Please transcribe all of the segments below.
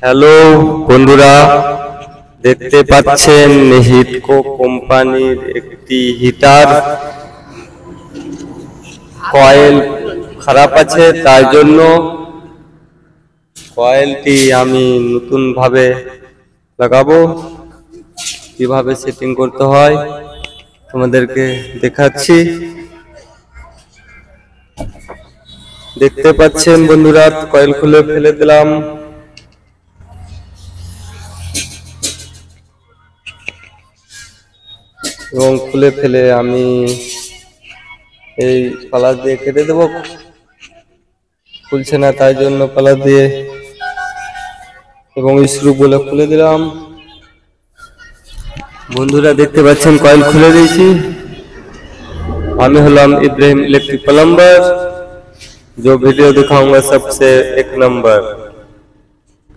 Hello বন্ধুরা, দেখতে পাচ্ছেন হিটকো কোম্পানির একটি হিটার কয়েল খারাপ আছে, তাই জন্য কয়েলটি আমি নতুন ভাবে লাগাবো। কিভাবে সেটিং করতে হয় তোমাদেরকে দেখাচ্ছি। দেখতে পাচ্ছেন বন্ধুরা, কয়েল খুলে ফেলে দিলাম। এবং খুলে ফেলে আমি এই পালা দিয়ে কেটে দেবো। খুলছে না, তাই জন্য পালা দিয়ে এবং স্ক্রু গুলো খুলে দিলাম। বন্ধুরা দেখতে পাচ্ছেন কয়েল খুলে দিয়েছি। আমি হলাম इब्राहिम इलेक्ट्रिक प्लम्बर, जो वीडियो दिखाऊंगा सबसे एक नंबर।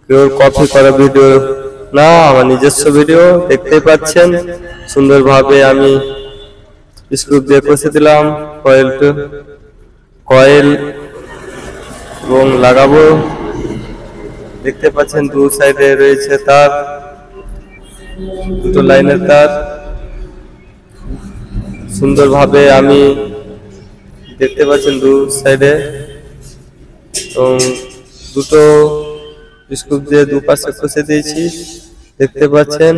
प्योर कॉपी करा वीडियो ना, আমার নিজস্ব ভিডিও। দেখতে পাচ্ছেন সুন্দর ভাবে আমি স্ক্রু দিয়ে কষে দিলাম কয়েল এবং লাগাবো। দেখতে পাচ্ছেন দু সাইডে রয়েছে তার, দুটো লাইনের তার। সুন্দর ভাবে আমি দেখতে পাচ্ছেন দু সাইডে এবং দুটো স্ক্রু দিয়ে দুপাশে কষে দিয়েছি। দেখতে পাচ্ছেন।